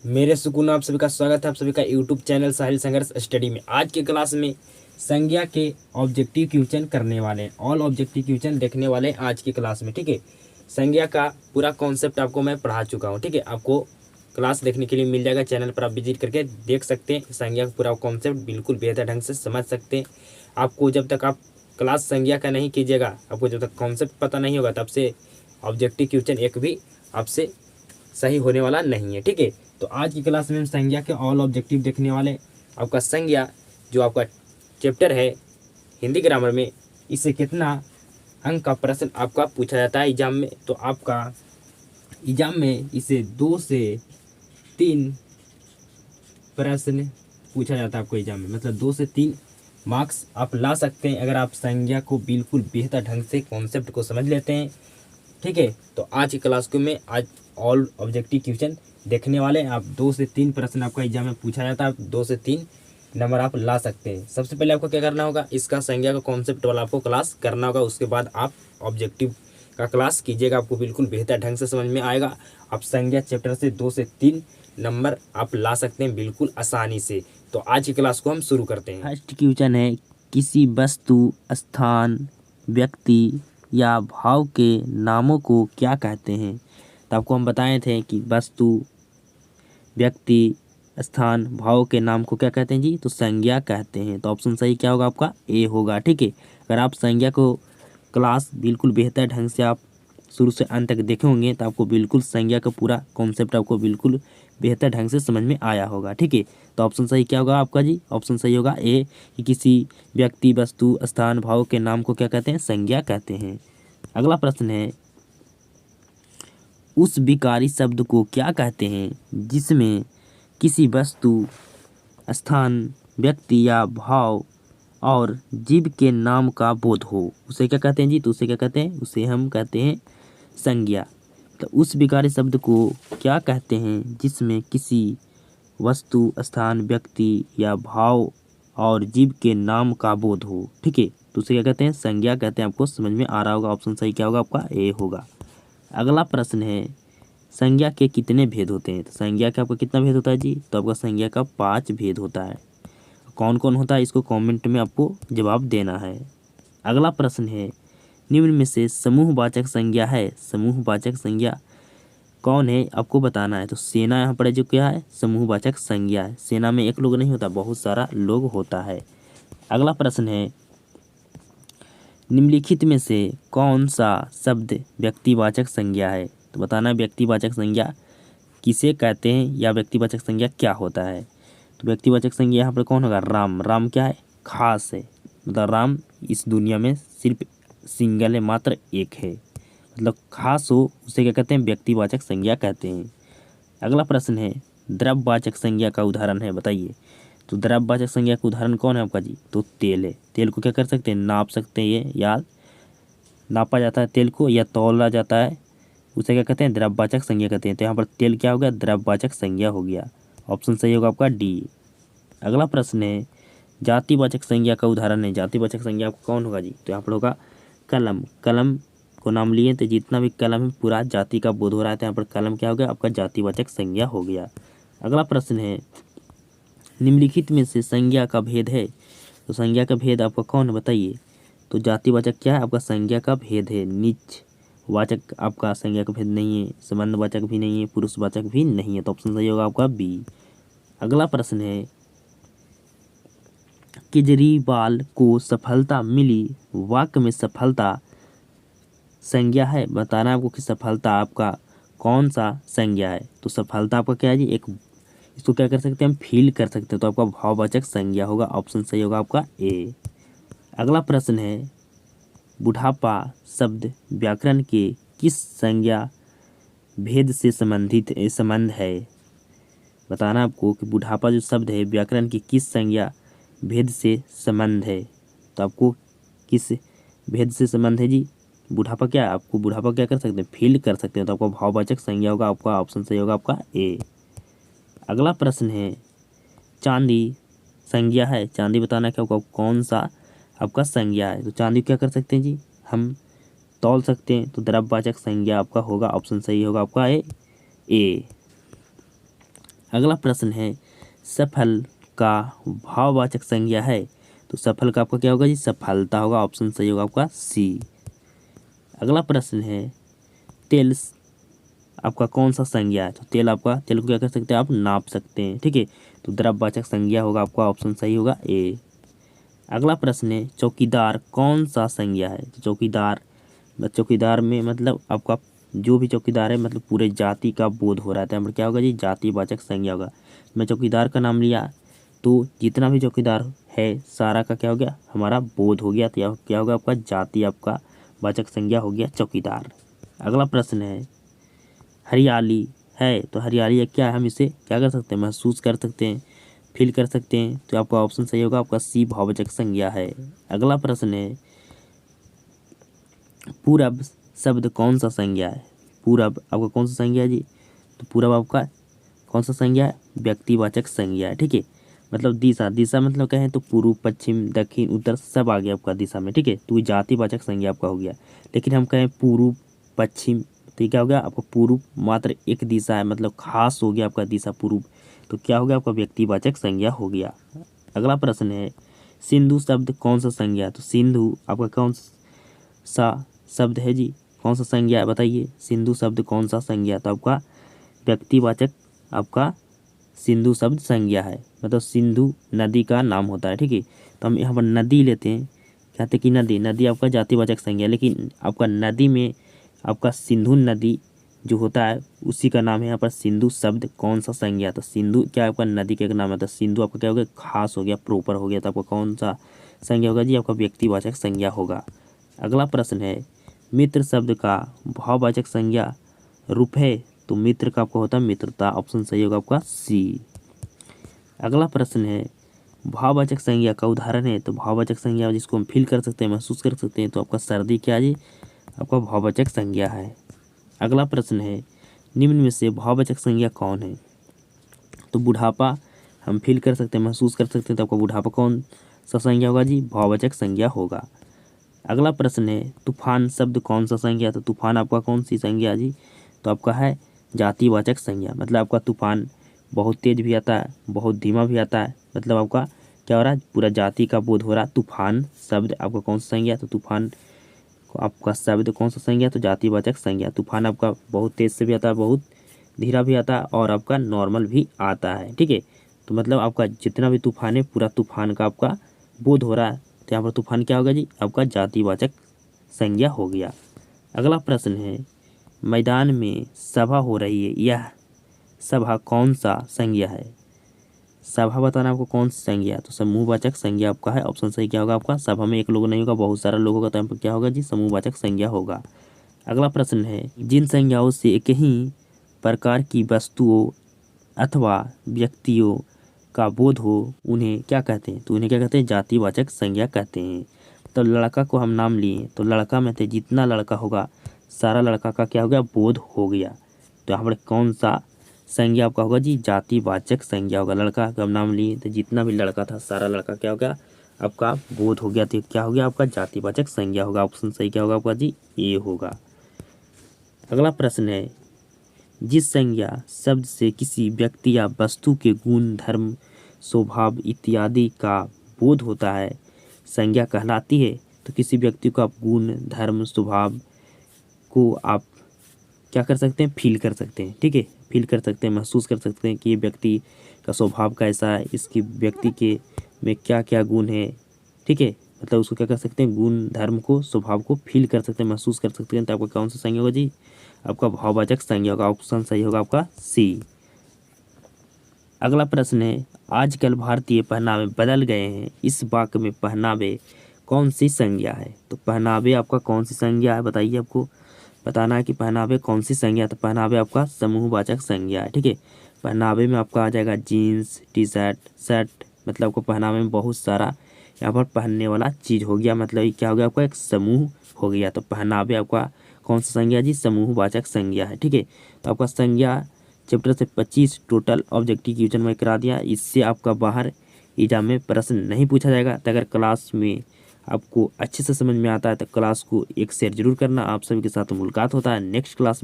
मेरे सुकून आप सभी का स्वागत है आप सभी का यूट्यूब चैनल साहिल संघर्ष स्टडी में। आज की क्लास में संज्ञा के ऑब्जेक्टिव क्वेश्चन करने वाले हैं, ऑल ऑब्जेक्टिव क्वेश्चन देखने वाले हैं आज की क्लास में। ठीक है, संज्ञा का पूरा कॉन्सेप्ट आपको मैं पढ़ा चुका हूँ। ठीक है, आपको क्लास देखने के लिए मिल जाएगा, चैनल पर आप विजिट करके देख सकते हैं। संज्ञा का पूरा कॉन्सेप्ट बिल्कुल बेहतर ढंग से समझ सकते हैं। आपको जब तक आप क्लास संज्ञा का नहीं कीजिएगा, आपको जब तक कॉन्सेप्ट पता नहीं होगा, तब से ऑब्जेक्टिव क्वेश्चन एक भी आपसे सही होने वाला नहीं है। ठीक है, तो आज की क्लास में हम संज्ञा के ऑल ऑब्जेक्टिव देखने वाले। आपका संज्ञा जो आपका चैप्टर है हिंदी ग्रामर में, इससे कितना अंक का प्रश्न आपका पूछा जाता है एग्जाम में। तो आपका एग्जाम में इसे 2 से 3 प्रश्न पूछा जाता है आपको एग्जाम में, मतलब 2 से 3 मार्क्स आप ला सकते हैं अगर आप संज्ञा को बिल्कुल बेहतर ढंग से कॉन्सेप्ट को समझ लेते हैं। ठीक है, तो आज की क्लास को में आज ऑल ऑब्जेक्टिव क्वेश्चन देखने वाले हैं। आप 2 से 3 प्रश्न आपका एग्जाम में पूछा जाता है, आप 2 से 3 नंबर आप ला सकते हैं। सबसे पहले आपको क्या करना होगा, इसका संज्ञा का कॉन्सेप्ट वाला आपको क्लास करना होगा, उसके बाद आप ऑब्जेक्टिव का क्लास कीजिएगा, आपको बिल्कुल बेहतर ढंग से समझ में आएगा। आप संज्ञा चैप्टर से 2 से 3 नंबर आप ला सकते हैं बिल्कुल आसानी से। तो आज की क्लास को हम शुरू करते हैं। फर्स्ट क्वेश्चन है, किसी वस्तु, स्थान, व्यक्ति या भाव के नामों को क्या कहते हैं। तो आपको हम बताए थे कि वस्तु, व्यक्ति, स्थान, भाव के नाम को क्या कहते हैं जी, तो संज्ञा कहते हैं। तो ऑप्शन सही क्या होगा आपका, ए होगा। ठीक है, अगर आप संज्ञा को क्लास बिल्कुल बेहतर ढंग से आप शुरू से अंत तक देखे होंगे तो आपको बिल्कुल संज्ञा का पूरा कॉन्सेप्ट आपको बिल्कुल बेहतर ढंग से समझ में आया होगा। ठीक है, तो ऑप्शन सही क्या होगा आपका जी, ऑप्शन सही होगा ए, कि किसी व्यक्ति, वस्तु, स्थान, भाव के नाम को क्या कहते हैं, संज्ञा कहते हैं। अगला प्रश्न है, उस विकारी शब्द को क्या कहते हैं जिसमें किसी वस्तु, स्थान, व्यक्ति या भाव और जीव के नाम का बोध हो, उसे क्या कहते हैं जी, तो उसे क्या कहते हैं, उसे हम कहते हैं संज्ञा। तो उस विकारी शब्द को क्या कहते हैं जिसमें किसी वस्तु, स्थान, व्यक्ति या भाव और जीव के नाम का बोध हो। ठीक है, तो उसे क्या कहते हैं, संज्ञा कहते हैं। आपको समझ में आ रहा होगा, ऑप्शन सही क्या होगा आपका, ए होगा। अगला प्रश्न है, संज्ञा के कितने भेद होते हैं। तो संज्ञा का आपका कितना भेद होता है जी, तो आपका संज्ञा का 5 भेद होता है। कौन कौन होता है, इसको कमेंट में आपको जवाब देना है। अगला प्रश्न है, निम्न में से समूहवाचक संज्ञा है, समूहवाचक संज्ञा कौन है आपको बताना है। तो सेना यहाँ पर जो क्या है, समूहवाचक संज्ञा है। सेना में एक लोग नहीं होता, बहुत सारा लोग होता है। अगला प्रश्न है, निम्नलिखित में से कौन सा शब्द व्यक्तिवाचक संज्ञा है। तो बताना है व्यक्तिवाचक संज्ञा किसे कहते हैं या व्यक्तिवाचक संज्ञा क्या होता है। तो व्यक्तिवाचक संज्ञा यहाँ पर कौन होगा, राम। राम क्या है, खास है, मतलब राम इस दुनिया में सिर्फ सिंगल है, मात्र एक है, मतलब खास हो, उसे क्या कहते हैं, व्यक्तिवाचक संज्ञा कहते हैं। अगला प्रश्न है, द्रव्यवाचक संज्ञा का उदाहरण है, बताइए। तो द्रव्यवाचक संज्ञा का उदाहरण कौन है आपका जी, तो तेल है। तेल को क्या कर सकते हैं, नाप सकते हैं, ये या नापा जाता है तेल को, या तौला जाता है, उसे क्या कहते हैं, द्रव्यवाचक संज्ञा कहते हैं। तो यहाँ पर तेल क्या हो गया, द्रव्यवाचक संज्ञा हो गया। ऑप्शन सही होगा आपका डी। अगला प्रश्न है, जातिवाचक संज्ञा का उदाहरण है। जातिवाचक संज्ञा आपको कौन होगा जी, तो यहाँ पर होगा कलम। कलम को नाम लिए तो जितना भी कलम है पूरा जाति का बोध हो रहा है, तो यहाँ पर कलम क्या हो गया आपका, जातिवाचक संज्ञा हो गया। अगला प्रश्न है, निम्नलिखित में से संज्ञा का भेद है। तो संज्ञा का भेद आपका कौन है, बताइए। तो जातिवाचक क्या है आपका, संज्ञा का भेद है। नीच वाचक आपका संज्ञा का भेद नहीं है, संबंधवाचक भी नहीं है, पुरुषवाचक भी नहीं है। तो ऑप्शन सही होगा आपका बी। अगला प्रश्न है, केजरीवाल को सफलता मिली, वाक्य में सफलता संज्ञा है। बताना आपको कि सफलता आपका कौन सा संज्ञा है। तो सफलता आपका क्या है जी, एक इसको क्या कर सकते हैं हम, फील कर सकते हैं, तो आपका भाववाचक संज्ञा होगा। ऑप्शन सही होगा आपका ए। अगला प्रश्न है, बुढ़ापा शब्द व्याकरण के किस संज्ञा भेद से संबंध है। बताना आपको कि बुढ़ापा जो शब्द है व्याकरण की किस संज्ञा भेद से संबंध है। तो आपको किस भेद से संबंध है जी, बुढ़ापा क्या, आपको बुढ़ापा क्या कर सकते हैं, फील कर सकते हैं, तो आपका भाववाचक संज्ञा होगा। आपका ऑप्शन सही होगा आपका ए। अगला प्रश्न है, चांदी संज्ञा है। चांदी बताना क्या होगा, कौन सा आपका संज्ञा है। तो चांदी क्या कर सकते हैं जी, हम तौल सकते हैं, तो द्रव्यवाचक संज्ञा आपका होगा। ऑप्शन सही होगा आपका ए। अगला प्रश्न है सफल का भाववाचक संज्ञा है, तो सफल का आपका क्या होगा जी, सफलता होगा, ऑप्शन सही होगा आपका सी। अगला प्रश्न है तेल आपका कौन सा संज्ञा है, तो तेल को क्या कर सकते हैं आप, नाप सकते हैं, ठीक है, तो द्रव्यवाचक संज्ञा होगा आपका, ऑप्शन सही होगा ए। अगला प्रश्न है चौकीदार कौन सा संज्ञा है, तो चौकीदार में मतलब आपका जो भी चौकीदार है मतलब पूरे जाति का बोध हो रहा है, तो क्या होगा जी, जातिवाचक संज्ञा होगा। मैं चौकीदार का नाम लिया तो जितना भी चौकीदार है सारा का क्या हो गया, हमारा बोध हो गया, तो क्या होगा आपका जाति आपका वाचक संज्ञा हो गया चौकीदार। अगला प्रश्न है हरियाली है, तो हरियाली क्या है, हम इसे क्या कर सकते हैं, महसूस कर सकते हैं, फील कर सकते हैं, तो आपका ऑप्शन सही होगा आपका सी भाववाचक संज्ञा है। अगला प्रश्न है पूरब शब्द कौन सा संज्ञा है, पूरब आपका कौन सा संज्ञा है जी, तो पूरब आपका कौन सा संज्ञा है, व्यक्तिवाचक संज्ञा है, ठीक है, मतलब दिशा मतलब कहें तो पूर्व पश्चिम दक्षिण उत्तर सब आ गया आपका दिशा में, ठीक है, तो ये जातिवाचक संज्ञा आपका हो गया। लेकिन हम कहें पूर्व पश्चिम तो ये क्या हो गया आपका पूर्व मात्र एक दिशा है, मतलब खास हो गया आपका दिशा पूर्व, तो क्या हो गया आपका व्यक्तिवाचक संज्ञा हो गया। अगला प्रश्न है सिंधु शब्द कौन सा संज्ञा है, तो सिंधु आपका कौन सा शब्द है जी, कौन सा संज्ञा है बताइए, सिंधु शब्द कौन सा संज्ञा, तो आपका व्यक्तिवाचक आपका सिंधु शब्द संज्ञा है, मतलब सिंधु नदी का नाम होता है, ठीक है, तो हम यहाँ पर नदी लेते हैं, कहते हैं कि नदी आपका जातिवाचक संज्ञा, लेकिन आपका नदी में आपका सिंधु नदी जो होता है उसी का नाम है यहाँ पर सिंधु शब्द कौन सा संज्ञा, तो सिंधु क्या आपका नदी का एक नाम है, तो सिंधु आपका क्या हो गया, खास हो गया, प्रॉपर हो गया, तो आपका कौन सा संज्ञा होगा जी, आपका व्यक्तिवाचक संज्ञा होगा। अगला प्रश्न है मित्र शब्द का भाववाचक संज्ञा रूप है, तो मित्र का आपका होता है मित्रता, ऑप्शन सही होगा आपका सी। अगला प्रश्न है भाववाचक संज्ञा का उदाहरण है, तो भाववाचक संज्ञा जिसको हम फील कर सकते हैं, महसूस कर सकते हैं, तो आपका सर्दी क्या जी, आपका भाववाचक संज्ञा है। अगला प्रश्न है निम्न में से भाववाचक संज्ञा कौन है, तो बुढ़ापा हम फील कर सकते हैं, महसूस कर सकते हैं, तो आपका बुढ़ापा कौन सा संज्ञा होगा जी, भाववाचक संज्ञा होगा। अगला प्रश्न है तूफान शब्द कौन सा संज्ञा, तो तूफान आपका कौन सी संज्ञा जी, तो आपका है जातिवाचक संज्ञा, मतलब आपका तूफान बहुत तेज भी आता है, बहुत धीमा भी आता है, मतलब आपका क्या हो रहा है, पूरा जाति का बोध हो रहा है। तूफान शब्द आपका कौन सा संज्ञा, तो तूफान आपका शब्द कौन सा संज्ञा, तो जातिवाचक संज्ञा। तूफान आपका बहुत तेज से भी आता है, बहुत धीरा भी आता है और आपका नॉर्मल भी आता है, ठीक है, तो मतलब आपका जितना भी तूफान है पूरा तूफान का आपका बोध हो रहा है, तो यहाँ पर तूफान क्या होगा जी, आपका जातिवाचक संज्ञा हो गया। अगला प्रश्न है मैदान में सभा हो रही है, यह सभा कौन सा संज्ञा है, सभा बताना आपको कौन सी संज्ञा, तो समूहवाचक संज्ञा आपका है, ऑप्शन सही क्या होगा आपका, सभा में एक लोग नहीं होगा बहुत सारा लोग होगा, तो यहाँ पर क्या होगा जी, समूहवाचक संज्ञा होगा। अगला प्रश्न है जिन संज्ञाओं से एक ही प्रकार की वस्तुओं अथवा व्यक्तियों का बोध हो उन्हें क्या कहते हैं, तो उन्हें क्या कहते हैं, जातिवाचक संज्ञा कहते हैं। तो लड़का को हम नाम लिए, तो लड़का में से जितना लड़का होगा सारा लड़का का क्या हो गया, बोध हो गया, तो यहाँ पर कौन सा संज्ञा आपका होगा जी, जातिवाचक संज्ञा होगा। लड़का का हम नाम लिए तो जितना भी लड़का था सारा लड़का क्या हो गया, आपका बोध हो गया, तो क्या हो गया आपका जातिवाचक संज्ञा होगा, ऑप्शन सही क्या होगा आपका जी, ए होगा। अगला प्रश्न है जिस संज्ञा शब्द से किसी व्यक्ति या वस्तु के गुण धर्म स्वभाव इत्यादि का बोध होता है संज्ञा कहलाती है, तो किसी व्यक्ति को आप गुण धर्म स्वभाव को आप क्या कर सकते हैं, फील कर सकते हैं, ठीक है, फील कर सकते हैं, महसूस कर सकते हैं कि ये व्यक्ति का स्वभाव कैसा है, इसकी व्यक्ति के में क्या क्या गुण है, ठीक है, मतलब उसको क्या कर सकते हैं, गुण धर्म को स्वभाव को फील कर सकते हैं, महसूस कर सकते हैं, तो आपका कौन सा संज्ञा होगा जी, आपका भाववाचक संज्ञा होगा, ऑप्शन सही होगा आपका सी। अगला प्रश्न है आजकल भारतीय पहनावे बदल गए हैं, इस वाक्य में पहनावे कौन सी संज्ञा है, तो पहनावे आपका कौन सी संज्ञा है बताइए, आपको बताना है कि पहनावे कौन सी संज्ञा, तो पहनावे आपका समूहवाचक संज्ञा है, ठीक है, पहनावे में आपका आ जाएगा जीन्स टी शर्ट शर्ट, मतलब आपको पहनावे में बहुत सारा यहाँ पर पहनने वाला चीज़ हो गया, मतलब ये क्या हो गया आपका एक समूह हो गया, तो पहनावे आपका कौन सा संज्ञा जी, समूहवाचक संज्ञा है, ठीक है, तो आपका संज्ञा चैप्टर से 25 टोटल ऑब्जेक्टिव क्वेश्चन में करा दिया, इससे आपका बाहर एग्जाम में प्रश्न नहीं पूछा जाएगा। तो अगर क्लास में आपको अच्छे से समझ में आता है तो क्लास को एक शेयर जरूर करना। आप सभी के साथ मुलाकात होता है नेक्स्ट क्लास में।